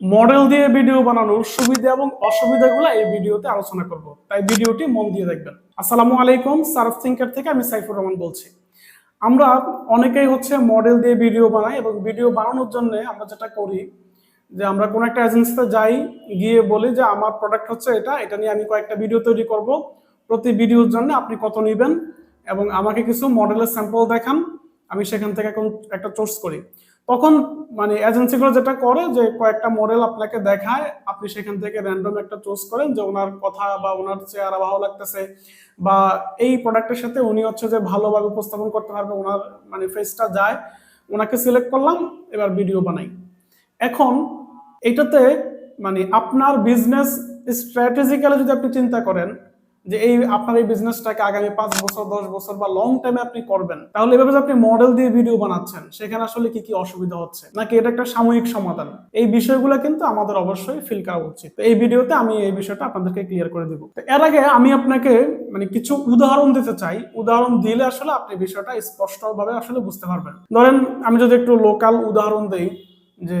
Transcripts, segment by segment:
Model দিয়ে video বানানোর সুবিধা এবং অসুবিধাগুলো এই ভিডিওতে আলোচনা করব, তাই ভিডিওটি মন দিয়ে দেখবেন। আসসালামু আলাইকুম, সার্ফ থিঙ্কার থেকে আমি সাইফুর রহমান বলছি। আমরা অনেকেই মডেল দিয়ে ভিডিও বানাই এবং ভিডিও বানানোর জন্য আমরা যেটা করি যে আমরা কোনো একটা এজেন্সিতে যাই, গিয়ে বলি যে আমার প্রোডাক্ট হচ্ছে এটা এটা নিয়ে আমি কয়েকটা ভিডিও তৈরি করব, প্রতি ভিডিওর জন্য আপনি কত নেবেন এবং আমাকে কিছু মডেলের স্যাম্পল দেখান, আমি সেখান থেকে একটা চুজ করি। তখন এজেন্সিগুলো যেটা করে যে কয়েকটা মডেল আপনাকে দেখায়, আপনি সেখান থেকে র্যান্ডম একটা চুজ করেন যে ওনার কথা বা ওনার চেহারা ভালো লাগতেছে বা এই প্রোডাক্টের সাথে উনি যে ভালোভাবে উপস্থাপন করতে পারবে, ওনার ফেসটা যায়, ওনাকে সিলেক্ট করলাম, এবার ভিডিও বানাই। এখন এটাতে আপনার বিজনেস স্ট্র্যাটেজিক্যালি যদি আপনি চিন্তা করেন যে আপনার এই বিজনেসটাকে আগামী 5 বছর 10 বছর বা লং টাইমে আপনি করবেন, তাহলে এভাবে যে আপনি মডেল দিয়ে ভিডিও বানাচ্ছেন সেখানে আসলে কি কি অসুবিধা হচ্ছে, নাকি এটা একটা সাময়িক সমাধান, এই বিষয়গুলো কিন্তু আমাদের অবশ্যই ফিল করা উচিত। তো এই ভিডিওতে আমি এই বিষয়টা আপনাদেরকে ক্লিয়ার করে দিব। তো এর আগে আমি আপনাকে কিছু উদাহরণ দিতে চাই। উদাহরণ দিলে আসলে আপনি বিষয়টা স্পষ্টভাবে আসলে বুঝতে পারবেন। ধরেন আমি যদি একটু লোকাল উদাহরণ দেই, যে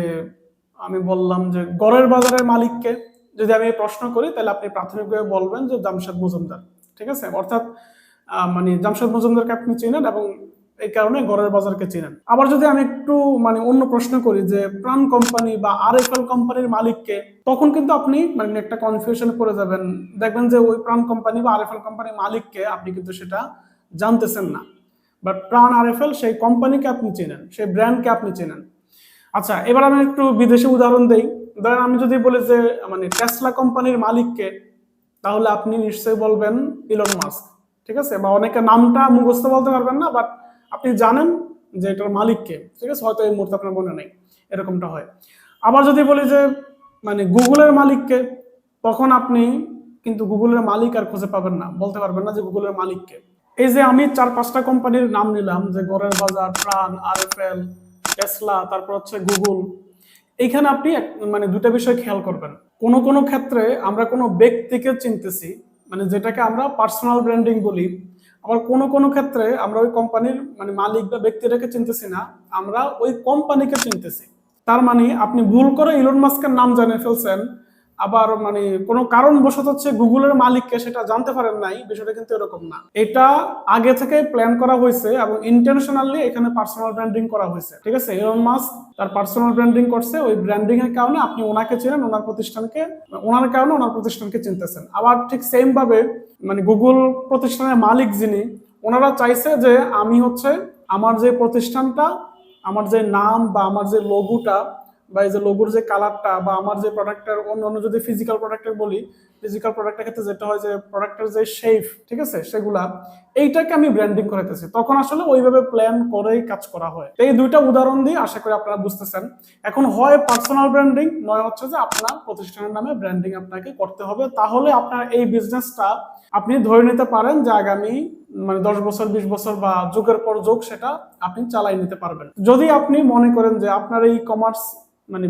আমি বললাম যে গড়ের বাজারের মালিককে যদি আমি প্রশ্ন করি, তাহলে আপনি প্রাথমিকভাবে বলবেন যে জামশেদ মজুমদার। ঠিক আছে, অর্থাৎ জামশেদ মজুমদারকে আপনি চেনেন এবং এই কারণে গড়ের বাজারকে চেনেন। আবার যদি আমি একটু অন্য প্রশ্ন করি যে প্রাণ কোম্পানি বা আরএফএল কোম্পানির মালিককে, তখন কিন্তু আপনি একটা কনফিউশনে পড়ে যাবেন। দেখবেন যে ওই প্রাণ কোম্পানি বা আরএফএল কোম্পানির মালিককে আপনি কিন্তু সেটা জানতেছেন না, বাট প্রাণ আরএফএল সেই কোম্পানিকে আপনি চেনেন, সেই ব্র্যান্ডকে আপনি চেনেন। আচ্ছা, এবার আমি একটু বিদেশি উদাহরণ দেই। ধরেন আমি যদি বলি যে টেসলা কোম্পানির মালিককে, তাহলে আপনি নিশ্চয়ই বলবেন ইলন মাস্ক। ঠিক আছে, বা অনেকে নামটা মুখস্থ বলতে পারবেন না, বাট আপনি জানেন যে এটার মালিককে। ঠিক আছে, হয়তো এই মুহূর্তে আপনার মনে নেই, এরকমটা হয়। আবার যদি বলি যে গুগলের মালিককে, তখন আপনি কিন্তু গুগলের মালিক আর খুঁজে পাবেন না, বলতে পারবেন না যে গুগলের মালিককে। এই যে আমি 4-5টা কোম্পানির নাম নিলাম, যে গড়ের বাজার, প্রাণ, আরএফএল, টেসলা, তারপর গুগল। এইখানে আপনি দুটা বিষয় খেয়াল করবেন। কোন কোন ক্ষেত্রে আমরা কোনো ব্যক্তিকে চিনতেছি, যেটাকে আমরা পার্সোনাল ব্র্যান্ডিং বলি। আবার কোন কোন ক্ষেত্রে আমরা ওই কোম্পানির মালিক বা ব্যক্তিটাকে চিনতেছি না, আমরা ওই কোম্পানিকে চিনতেছি। তার আপনি ভুল করে ইলন মাস্কের নাম জানে ফেলছেন, আবার কোনো কারণবশত গুগলের মালিককে সেটা জানতে পারেন নাই, বিষয়টা কিন্তু এরকম না। এটা আগে থেকে প্ল্যান করা হয়েছে এবং ইন্টেনশনালি এখানে পার্সোনাল ব্র্যান্ডিং করা হয়েছে। ঠিক আছে, ইলন মাস্ক তার পার্সোনাল ব্র্যান্ডিং করছে, ওই ব্র্যান্ডিং এর কারণে আপনি ওনাকে চেনেন, ওনার প্রতিষ্ঠানকে, ওনার কারণে ওনার প্রতিষ্ঠানকে চিনতেছেন। আবার ঠিক সেম ভাবে গুগল প্রতিষ্ঠানের মালিক যিনি, ওনারা চাইছে যে আমি আমার যে প্রতিষ্ঠানটা, আমার যে নাম বা আমার যে লোগোটা বা এই যে লোগোর যে কালারটা বা আমার যে প্রোডাক্টের অন্য যদি ফিজিক্যাল প্রোডাক্টের বলি, ফিজিক্যাল প্রোডাক্টের ক্ষেত্রে যেটা হয় যে প্রোডাক্টের যে শেপ, ঠিক আছে, সেগুলা, এইটাকে আমি ব্র্যান্ডিং করাইতেছি, তখন আসলে ওইভাবে প্ল্যান করেই কাজ করা হয়। এই দুইটা উদাহরণ দিয়ে আশা করি আপনারা বুঝতেছেন। এখন হয় পার্সোনাল ব্র্যান্ডিং, নয় যে আপনার প্রতিষ্ঠানের নামে ব্র্যান্ডিং আপনাকে করতে হবে, তাহলে আপনার এই বিজনেসটা আপনি ধরে নিতে পারেন যে আগামী 10 বছর 20 বছর বা যুগের পর যুগ সেটা আপনি চালাই নিতে পারবেন। যদি আপনি মনে করেন যে আপনার এই কমার্স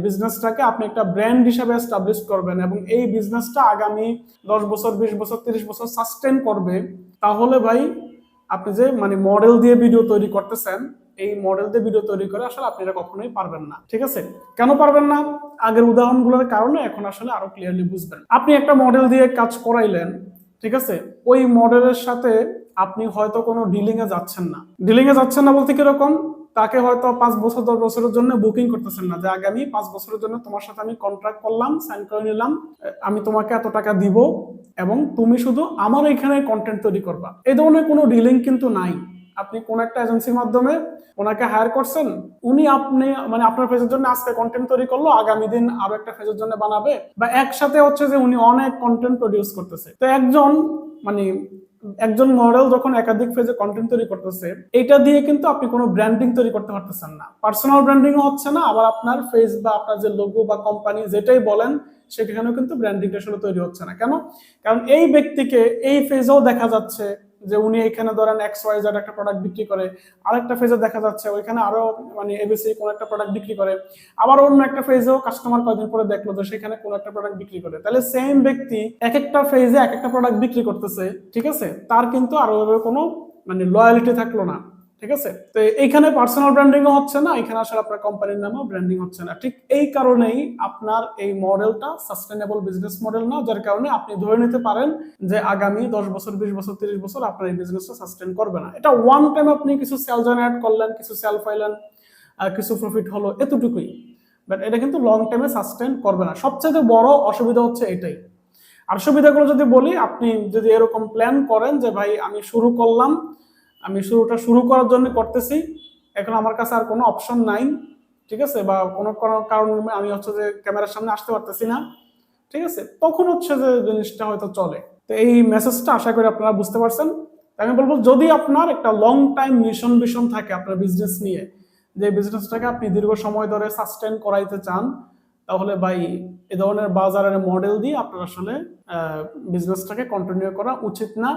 বিজনেসটাকে আপনি একটা ব্র্যান্ড হিসেবে এস্টাবলিশ করবেন এবং এই বিজনেসটা আগামী 10 বছর 20 বছর 30 বছর সাস্টেন করবে, তাহলে ভাই আপনি যে মডেল দিয়ে ভিডিও তৈরি করতেছেন, এই মডেল দিয়ে ভিডিও তৈরি করে আসলে আপনি এটা কখনোই পারবেন না। ঠিক আছে, কেন পারবেন না? আগের উদাহরণগুলোর কারণে এখন আসলে আরো ক্লিয়ারলি বুঝবেন। আপনি একটা মডেল দিয়ে কাজ করাইলেন, ঠিক আছে, ওই মডেলের সাথে আপনি হয়তো কোনো ডিলিং এ যাচ্ছেন না। ডিলিং এ যাচ্ছেন না বলতে কিরকম? তাকে হয়তো 5 বছর 10 বছরের জন্য বুকিং করতেছেন না, যে আগামী 5 বছরের জন্য তোমার সাথে আমি কন্ট্রাক্ট করলাম, সাইন করে নিলাম, আমি তোমাকে এত টাকা দিব এবং তুমি শুধু আমার এখানে কন্টেন্ট তৈরি করবা। এই ধরনের কোনো ডিলিং কিন্তু নাই। আপনি কোন একটা এজেন্সির মাধ্যমে ওনাকে হায়ার করছেন, উনি আপনি আপনার ফেজের জন্য আজকে কন্টেন্ট তৈরি করলো, আগামী দিন আরো একটা ফেজের জন্য বানাবে, বা একসাথে যে উনি অনেক কন্টেন্ট প্রডিউস করতেছে। তো একজন মডেল যখন একাধিক ফেজে কন্টেন্ট তৈরি করতেছে, এটা দিয়ে কিন্তু আপনি কোনো ব্র্যান্ডিং তৈরি করতে পারতেছেন না, পার্সোনাল ব্র্যান্ডিংও হচ্ছে না, আবার আপনার ফেজ বা আপনার যে লোগো বা কোম্পানি যেটাই বলেন সেখানেও কিন্তু ব্র্যান্ডিংটা আসলে তৈরি হচ্ছে না। কেন? কারণ এই ব্যক্তিকে এই ফেজেও দেখা যাচ্ছে যে উনি এখানে ধরেন XYZ একটা প্রোডাক্ট বিক্রি করে, আরেকটা ফেজে দেখা যাচ্ছে ওইখানে আরো ABC কোন একটা প্রোডাক্ট বিক্রি করে, আবার অন্য একটা ফেজেও কাস্টমার কয়েকদিন পরে দেখলো যে সেখানে কোন একটা প্রোডাক্ট বিক্রি করে। তাহলে সেম ব্যক্তি এক একটা ফেজে এক একটা প্রোডাক্ট বিক্রি করতেছে, ঠিক আছে, তার কিন্তু আরো কোনো লয়ালিটি থাকলো না। ঠিক আছে? তো এইখানে পার্সোনাল ব্র্যান্ডিংও হচ্ছে না, এখানে আসলে আপনার কোম্পানির নামও ব্র্যান্ডিং হচ্ছে না। ঠিক এই কারণেই আপনার এই মডেলটা সাস্টেইনেবল বিজনেস মডেল না, যার কারণে আপনি ধরে নিতে পারেন যে আগামী 10 বছর, 20 বছর, 30 বছর আপনার এই বিজনেসটা সাস্টেইন করবে না। এটা ওয়ান টাইম আপনি কিছু সেল জেনারেট করলেন, কিছু সেল পাইলেন, কিছু প্রফিট হলো, এতটুকুই। বাট এটা কিন্তু লং টাইমে সাস্টেইন করবে না। সবচেয়ে বড় অসুবিধা হচ্ছে এটাই। আর সুবিধাগুলো যদি বলি, আপনি যদি এরকম প্ল্যান করেন যে ভাই আমি শুরু করলাম, আমি শুরু করার জন্য করতেছি, এখন আমার কাছে আর কোনো অপশন নাই, ঠিক আছে, বা কোনো কোনো কারণে আমি হচ্ছে যে ক্যামেরার সামনে আসতে পারতেছি না, ঠিক আছে, তখন হচ্ছে যে জিনিসটা হয়তো চলে। তো এই মেসেজটা আশা করি আপনারা বুঝতে পারছেন। আমি বলবো, যদি আপনার একটা লং টাইম ভিশন থাকে আপনার বিজনেস নিয়ে, যে বিজনেসটাকে আপনি দীর্ঘ সময় ধরে সাস্টেন করাইতে চান, তাহলে ভাই এ ধরনের বাজারের মডেল দিয়ে আপনার আসলে বিজনেসটাকে কন্টিনিউ করা উচিত না।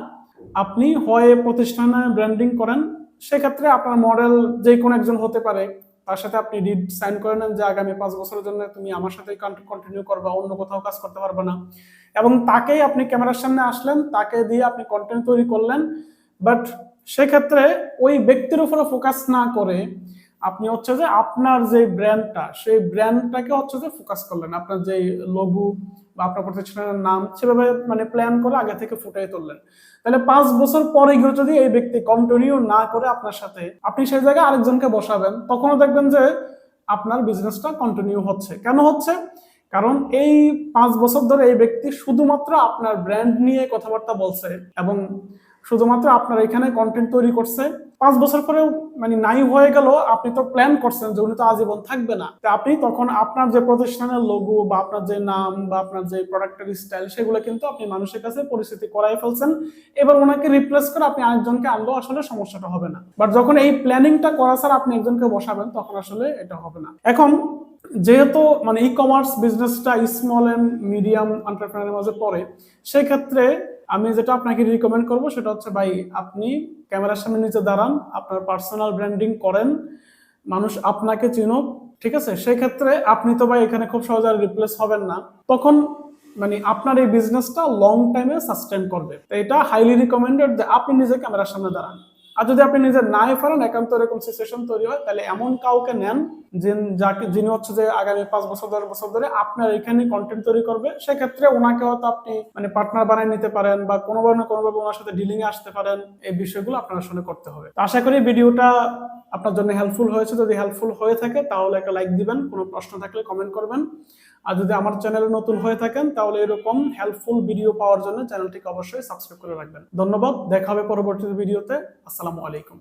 আপনি হয় প্রতিষ্ঠানে ব্র্যান্ডিং করেন, সেক্ষেত্রে আপনার মডেল যে কোনো একজন হতে পারে, তার সাথে আপনি ডিড সাইন করে নেন যে আগামী 5 বছরের জন্য তুমি আমার সাথে কন্টিনিউ করবা, অন্য কোথাও কাজ করতে পারবে না, এবং তাকেই আপনি ক্যামেরার সামনে আসলেন, তাকে দিয়ে আপনি কন্টেন্ট তৈরি করলেন। বাট সেক্ষেত্রে ওই ব্যক্তির উপরে ফোকাস না করে আপনি হচ্ছে যে আপনার যে ব্র্যান্ডটা, সেই ব্র্যান্ডটাকে হচ্ছে যে ফোকাস করলেন, আপনার যে লোগো বা আপনার প্রতিষ্ঠানের নাম সেভাবে মানে প্ল্যান করে আগে থেকে ফুটিয়ে তুললেন। তাহলে 5 বছর পরে গিয়ে যদি এই ব্যক্তি কন্টিনিউ না করে আপনার সাথে, আপনি সেই জায়গায় আরেকজনকে বসাবেন, তখনও দেখবেন যে আপনার বিজনেসটা কন্টিনিউ হচ্ছে। কেন হচ্ছে? কারণ এই 5 বছর ধরে এই ব্যক্তি শুধুমাত্র আপনার ব্র্যান্ড নিয়ে কথাবার্তা বলছে এবং শুধুমাত্র আপনার এখানে কন্টেন্ট তৈরি করছে। 5 বছর পরেও মানে নাই হয়ে গেল, আপনি তো প্ল্যান করছেন যে উনি তো আজীবন থাকবে না, তো আপনি তখন আপনার যে প্রতিষ্ঠানের লোগো বা আপনার যে নাম বা আপনার যে প্রোডাক্টের স্টাইল, সেগুলো কিন্তু আপনি মানুষের কাছে পরিচিতি করাই ফেলছেন। এবার ওনাকে রিপ্লেস করে আপনি আরেকজনকে আনলেও আসলে সমস্যাটা হবে না। বাট যখন এই প্ল্যানিংটা করা ছাড়া আপনি একজনকে বসাবেন, তখন আসলে এটা হবে না। এখন যেহেতু মানে ই কমার্স বিজনেসটা স্মল এন্ড মিডিয়াম এন্টারপ্রেনারের মাঝে পড়ে, সেক্ষেত্রে আমি যেটা আপনাকে রিকমেন্ড করবো সেটা হচ্ছে, ভাই আপনি ক্যামেরার সামনে নিচে দাঁড়ান, আপনার পার্সোনাল ব্র্যান্ডিং করেন, মানুষ আপনাকে চিনুক, ঠিক আছে। সেক্ষেত্রে আপনি তো ভাই এখানে খুব সহজে রিপ্লেস হবেন না, তখন মানে আপনার এই বিজনেসটা লং টাইমে সাস্টেন করবে। তো এটা হাইলি রিকমেন্ডেড যে আপনি নিজে ক্যামেরার সামনে দাঁড়ান। আর যদি আপনি নিজে নাই পারেন, একান্ত এরকম সিচুয়েশন তৈরি হয়, তাহলে এমন কাউকে নেন যিনি হচ্ছে যে আগামী 5 বছর 10 বছর ধরে আপনার এখানে কন্টেন্ট তৈরি করবে। সেক্ষেত্রে ওনাকে হয়তো আপনি মানে পার্টনার বানিয়ে নিতে পারেন, বা কোনোভাবে না কোনোভাবে ওনার সাথে ডিলিং এ আসতে পারেন। এই বিষয়গুলো আপনার আসলে করতে হবে। তো আশা করি ভিডিওটা আপনার জন্য হেল্পফুল হয়েছে। যদি হেল্পফুল হয়ে থাকে তাহলে একটা লাইক দিবেন, কোনো প্রশ্ন থাকলে কমেন্ট করবেন। আর যদি আমার চ্যানেলে নতুন হয়ে থাকেন, তাহলে এরকম হেল্পফুল ভিডিও পাওয়ার জন্য চ্যানেলটিকে অবশ্যই সাবস্ক্রাইব করে রাখবেন। ধন্যবাদ, দেখা হবে পরবর্তী ভিডিওতে। আসসালামু আলাইকুম।